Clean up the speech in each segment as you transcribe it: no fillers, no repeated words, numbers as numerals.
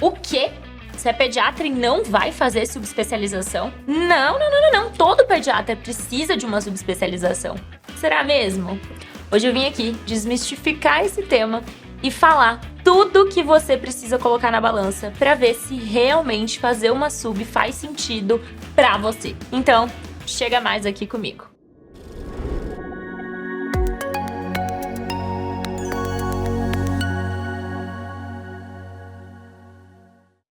O quê? Você é pediatra e não vai fazer subespecialização? Não. Todo pediatra precisa de uma subespecialização. Será mesmo? Hoje eu vim aqui desmistificar esse tema e falar tudo que você precisa colocar na balança para ver se realmente fazer uma sub faz sentido para você. Então, chega mais aqui comigo.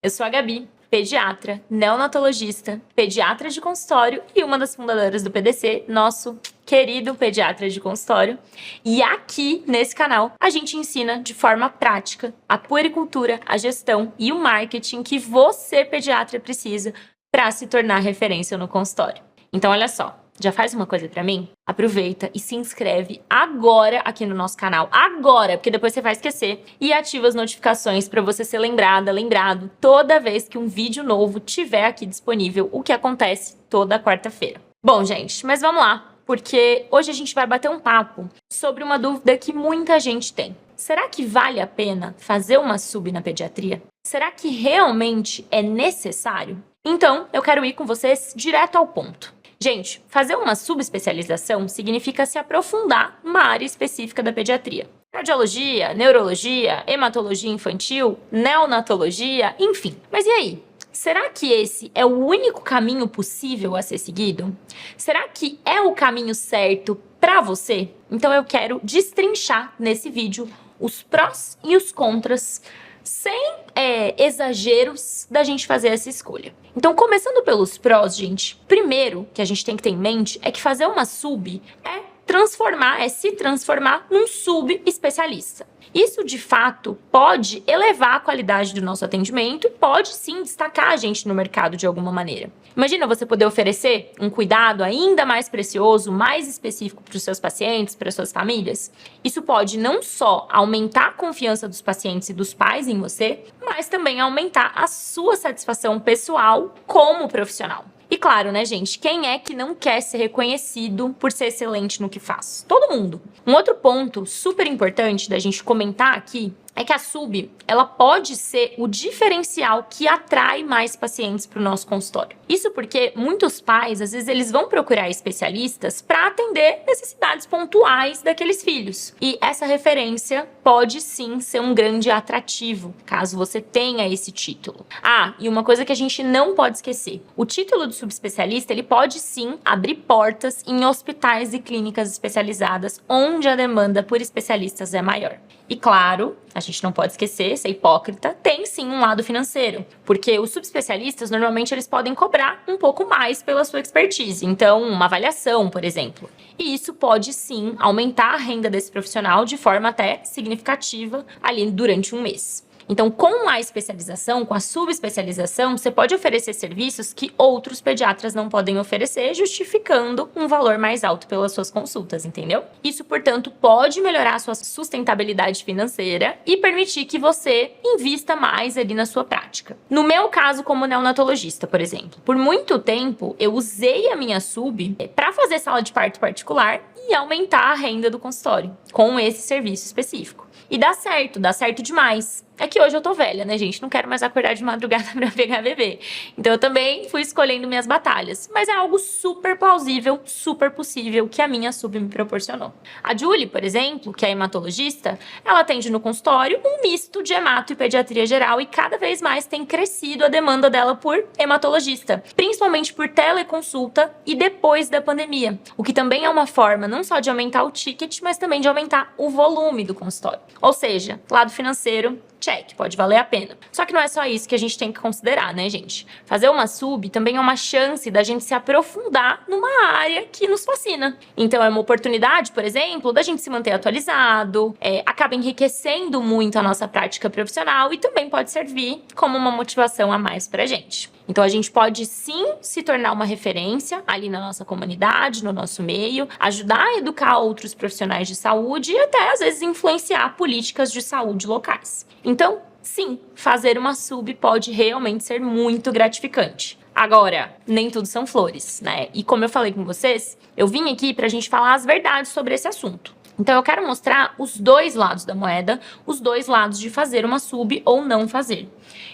Eu sou a Gabi, pediatra, neonatologista, pediatra de consultório e uma das fundadoras do PDC, nosso querido pediatra de consultório. E aqui, nesse canal, a gente ensina de forma prática a puericultura, a gestão e o marketing que você, pediatra, precisa para se tornar referência no consultório. Então, olha só. Já faz uma coisa pra mim? Aproveita e se inscreve agora aqui no nosso canal. Agora, porque depois você vai esquecer. E ativa as notificações pra você ser lembrado toda vez que um vídeo novo tiver aqui disponível, o que acontece toda quarta-feira. Bom, gente, mas vamos lá. Porque hoje a gente vai bater um papo sobre uma dúvida que muita gente tem. Será que vale a pena fazer uma sub na pediatria? Será que realmente é necessário? Então, eu quero ir com vocês direto ao ponto. Gente, fazer uma subespecialização significa se aprofundar numa área específica da pediatria. Cardiologia, neurologia, hematologia infantil, neonatologia, enfim. Mas e aí? Será que esse é o único caminho possível a ser seguido? Será que é o caminho certo para você? Então eu quero destrinchar nesse vídeo os prós e os contras, sem exageros da gente fazer essa escolha. Então, começando pelos prós, gente, primeiro que a gente tem que ter em mente é que fazer uma sub é se transformar num subespecialista. Isso, de fato, pode elevar a qualidade do nosso atendimento e pode, sim, destacar a gente no mercado de alguma maneira. Imagina você poder oferecer um cuidado ainda mais precioso, mais específico para os seus pacientes, para as suas famílias. Isso pode não só aumentar a confiança dos pacientes e dos pais em você, mas também aumentar a sua satisfação pessoal como profissional. E claro, né, gente, quem é que não quer ser reconhecido por ser excelente no que faz? Todo mundo. Um outro ponto super importante da gente comentar aqui é que a sub, ela pode ser o diferencial que atrai mais pacientes para o nosso consultório. Isso porque muitos pais, às vezes, eles vão procurar especialistas para atender necessidades pontuais daqueles filhos. E essa referência pode sim ser um grande atrativo, caso você tenha esse título. Ah, e uma coisa que a gente não pode esquecer. O título de subespecialista, ele pode sim abrir portas em hospitais e clínicas especializadas, onde a demanda por especialistas é maior. E claro, a gente não pode esquecer, ser hipócrita, tem sim um lado financeiro, porque os subespecialistas normalmente eles podem cobrar um pouco mais pela sua expertise, então uma avaliação, por exemplo. E isso pode sim aumentar a renda desse profissional de forma até significativa ali durante um mês. Então, com a especialização, com a subespecialização, você pode oferecer serviços que outros pediatras não podem oferecer, justificando um valor mais alto pelas suas consultas, entendeu? Isso, portanto, pode melhorar a sua sustentabilidade financeira e permitir que você invista mais ali na sua prática. No meu caso, como neonatologista, por exemplo, por muito tempo eu usei a minha sub para fazer sala de parto particular e aumentar a renda do consultório com esse serviço específico. E dá certo demais. É que hoje eu tô velha, né, gente? Não quero mais acordar de madrugada pra pegar bebê. Então eu também fui escolhendo minhas batalhas. Mas é algo super plausível, super possível que a minha sub me proporcionou. A Julie, por exemplo, que é hematologista, ela atende no consultório um misto de hemato e pediatria geral e cada vez mais tem crescido a demanda dela por hematologista, principalmente por teleconsulta e depois da pandemia. O que também é uma forma não só de aumentar o ticket, mas também de aumentar o volume do consultório. Ou seja, lado financeiro, check, pode valer a pena. Só que não é só isso que a gente tem que considerar, né, gente? Fazer uma sub também é uma chance da gente se aprofundar numa área que nos fascina. Então é uma oportunidade, por exemplo, da gente se manter atualizado, acaba enriquecendo muito a nossa prática profissional e também pode servir como uma motivação a mais pra gente. Então a gente pode sim se tornar uma referência ali na nossa comunidade, no nosso meio, ajudar a educar outros profissionais de saúde e até às vezes influenciar políticas de saúde locais. Então, sim, fazer uma sub pode realmente ser muito gratificante. Agora, nem tudo são flores, né? E como eu falei com vocês, eu vim aqui pra gente falar as verdades sobre esse assunto. Então eu quero mostrar os dois lados da moeda, os dois lados de fazer uma sub ou não fazer.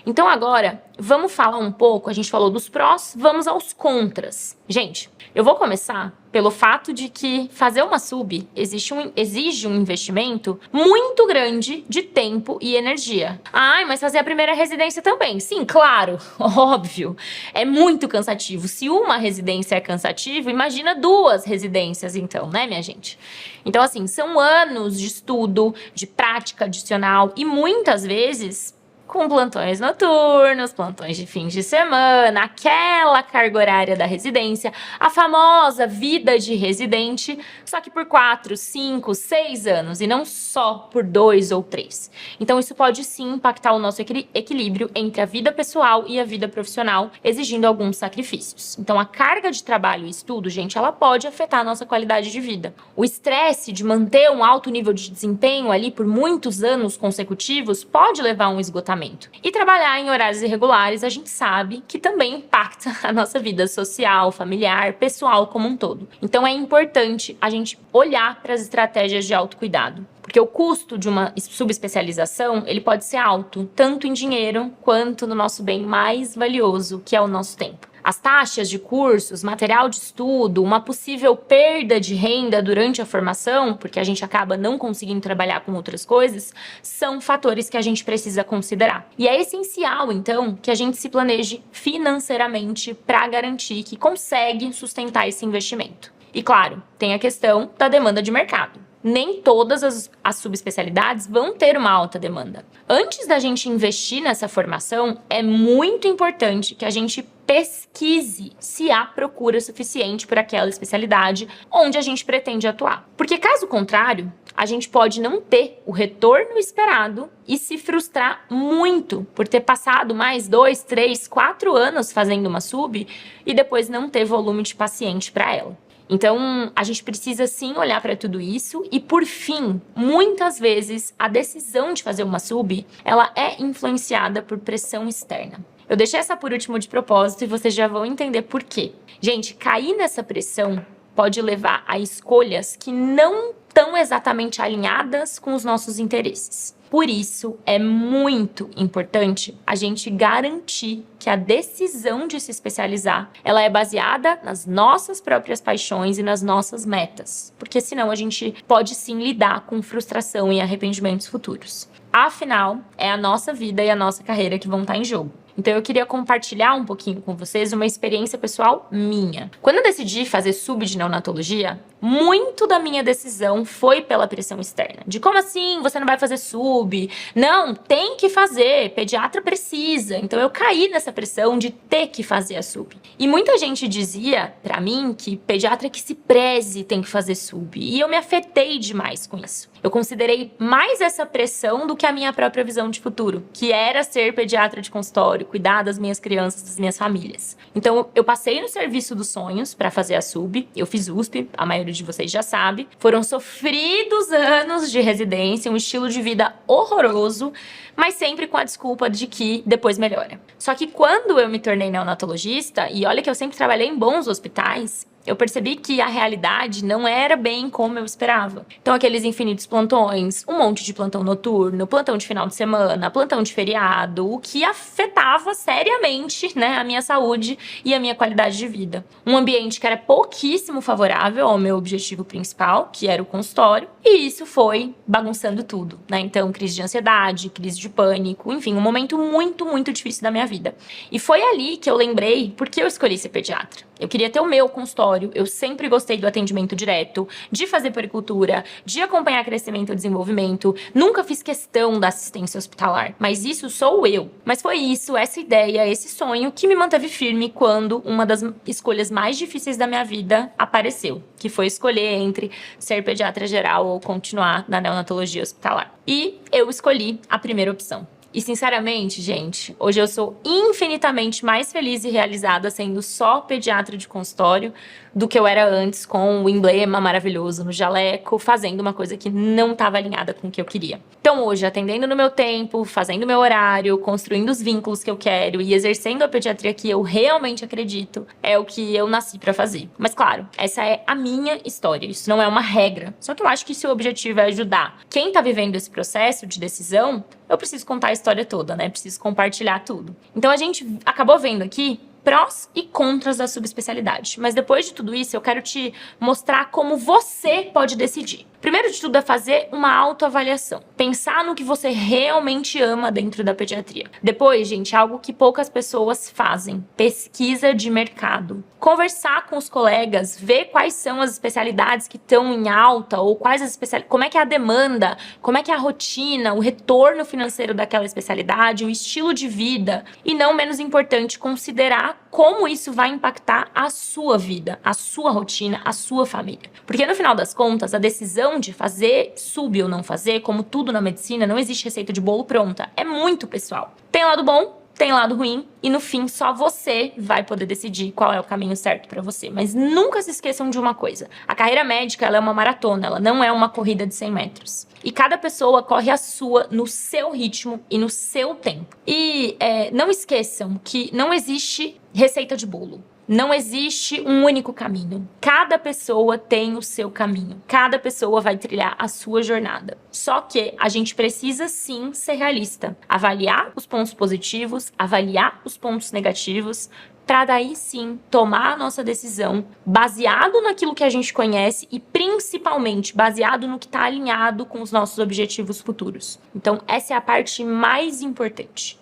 Então agora, vamos falar um pouco, a gente falou dos prós, vamos aos contras. Gente, eu vou começar pelo fato de que fazer uma sub exige um investimento muito grande de tempo e energia. Ai, mas fazer a primeira residência também. Sim, claro, óbvio. É muito cansativo. Se uma residência é cansativa, imagina 2 residências então, né, minha gente? Então, assim, são anos de estudo, de prática adicional e muitas vezes com plantões noturnos, plantões de fins de semana, aquela carga horária da residência, a famosa vida de residente, só que por 4, 5, 6 anos e não só por 2 ou 3. Então isso pode sim impactar o nosso equilíbrio entre a vida pessoal e a vida profissional, exigindo alguns sacrifícios. Então a carga de trabalho e estudo, gente, ela pode afetar a nossa qualidade de vida. O estresse de manter um alto nível de desempenho ali por muitos anos consecutivos pode levar a um esgotamento. E trabalhar em horários irregulares, a gente sabe que também impacta a nossa vida social, familiar, pessoal como um todo. Então é importante a gente olhar para as estratégias de autocuidado. Porque o custo de uma subespecialização, ele pode ser alto, tanto em dinheiro quanto no nosso bem mais valioso, que é o nosso tempo. As taxas de cursos, material de estudo, uma possível perda de renda durante a formação, porque a gente acaba não conseguindo trabalhar com outras coisas, são fatores que a gente precisa considerar. E é essencial, então, que a gente se planeje financeiramente para garantir que consegue sustentar esse investimento. E claro, tem a questão da demanda de mercado. Nem todas as subespecialidades vão ter uma alta demanda. Antes da gente investir nessa formação, é muito importante que a gente pesquise se há procura suficiente por aquela especialidade onde a gente pretende atuar. Porque caso contrário, a gente pode não ter o retorno esperado e se frustrar muito por ter passado mais 2, 3, 4 anos fazendo uma sub e depois não ter volume de paciente para ela. Então, a gente precisa sim olhar para tudo isso e, por fim, muitas vezes a decisão de fazer uma sub, ela é influenciada por pressão externa. Eu deixei essa por último de propósito e vocês já vão entender por quê. Gente, cair nessa pressão pode levar a escolhas que não estão exatamente alinhadas com os nossos interesses. Por isso, é muito importante a gente garantir que a decisão de se especializar, ela é baseada nas nossas próprias paixões e nas nossas metas. Porque senão a gente pode sim lidar com frustração e arrependimentos futuros. Afinal, é a nossa vida e a nossa carreira que vão estar em jogo. Então eu queria compartilhar um pouquinho com vocês uma experiência pessoal minha. Quando eu decidi fazer sub de neonatologia, muito da minha decisão foi pela pressão externa. De como assim você não vai fazer sub? Não, tem que fazer, pediatra precisa. Então eu caí nessa pressão de ter que fazer a sub. E muita gente dizia pra mim que pediatra que se preze tem que fazer sub. E eu me afetei demais com isso. Eu considerei mais essa pressão do que a minha própria visão de futuro, que era ser pediatra de consultório, cuidar das minhas crianças, das minhas famílias. Então, eu passei no serviço dos sonhos para fazer a sub, eu fiz USP, a maioria de vocês já sabe. Foram sofridos anos de residência, um estilo de vida horroroso, mas sempre com a desculpa de que depois melhora. Só que quando eu me tornei neonatologista, e olha que eu sempre trabalhei em bons hospitais, eu percebi que a realidade não era bem como eu esperava. Então, aqueles infinitos plantões, um monte de plantão noturno, plantão de final de semana, plantão de feriado, o que afetava seriamente, né, a minha saúde e a minha qualidade de vida. Um ambiente que era pouquíssimo favorável ao meu objetivo principal, que era o consultório, e isso foi bagunçando tudo, né? Então, crise de ansiedade, crise de pânico, enfim, um momento muito, muito difícil da minha vida. E foi ali que eu lembrei por que eu escolhi ser pediatra. Eu queria ter o meu consultório, eu sempre gostei do atendimento direto, de fazer puericultura, de acompanhar crescimento e desenvolvimento, nunca fiz questão da assistência hospitalar, mas isso sou eu. Mas foi isso, essa ideia, esse sonho que me manteve firme quando uma das escolhas mais difíceis da minha vida apareceu, que foi escolher entre ser pediatra geral ou continuar na neonatologia hospitalar. E eu escolhi a primeira opção. E sinceramente, gente, hoje eu sou infinitamente mais feliz e realizada sendo só pediatra de consultório do que eu era antes com o emblema maravilhoso no jaleco, fazendo uma coisa que não estava alinhada com o que eu queria. Então hoje, atendendo no meu tempo, fazendo meu horário, construindo os vínculos que eu quero e exercendo a pediatria que eu realmente acredito, é o que eu nasci pra fazer. Mas claro, essa é a minha história, isso não é uma regra. Só que eu acho que se o objetivo é ajudar quem tá vivendo esse processo de decisão, eu preciso contar a história toda, né? Preciso compartilhar tudo. Então a gente acabou vendo aqui prós e contras da subespecialidade. Mas depois de tudo isso, eu quero te mostrar como você pode decidir. Primeiro de tudo é fazer uma autoavaliação. Pensar no que você realmente ama dentro da pediatria. Depois, gente, algo que poucas pessoas fazem. Pesquisa de mercado. Conversar com os colegas, ver quais são as especialidades que estão em alta ou quais as especialidades, como é que é a demanda, como é que é a rotina, o retorno financeiro daquela especialidade, o estilo de vida. E não menos importante, considerar como isso vai impactar a sua vida, a sua rotina, a sua família. Porque no final das contas, a decisão de fazer sub ou não fazer, como tudo na medicina, não existe receita de bolo pronta. É muito pessoal. Tem lado bom, tem lado ruim, e no fim só você vai poder decidir qual é o caminho certo pra você. Mas nunca se esqueçam de uma coisa: a carreira médica, ela é uma maratona, ela não é uma corrida de 100 metros. E cada pessoa corre a sua no seu ritmo e no seu tempo. E não esqueçam que não existe receita de bolo. Não existe um único caminho. Cada pessoa tem o seu caminho. Cada pessoa vai trilhar a sua jornada. Só que a gente precisa sim ser realista. Avaliar os pontos positivos, avaliar os pontos negativos, para daí sim tomar a nossa decisão baseado naquilo que a gente conhece e principalmente baseado no que está alinhado com os nossos objetivos futuros. Então essa é a parte mais importante.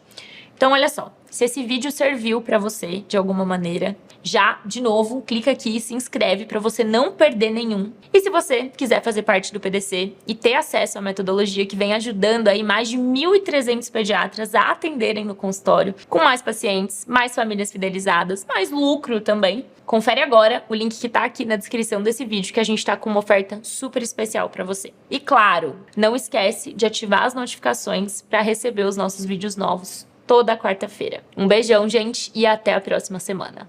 Então olha só, se esse vídeo serviu para você de alguma maneira, já, de novo, clica aqui e se inscreve para você não perder nenhum. E se você quiser fazer parte do PDC e ter acesso à metodologia que vem ajudando aí mais de 1.300 pediatras a atenderem no consultório, com mais pacientes, mais famílias fidelizadas, mais lucro também, confere agora o link que tá aqui na descrição desse vídeo, que a gente tá com uma oferta super especial para você. E claro, não esquece de ativar as notificações para receber os nossos vídeos novos toda quarta-feira. Um beijão, gente, e até a próxima semana.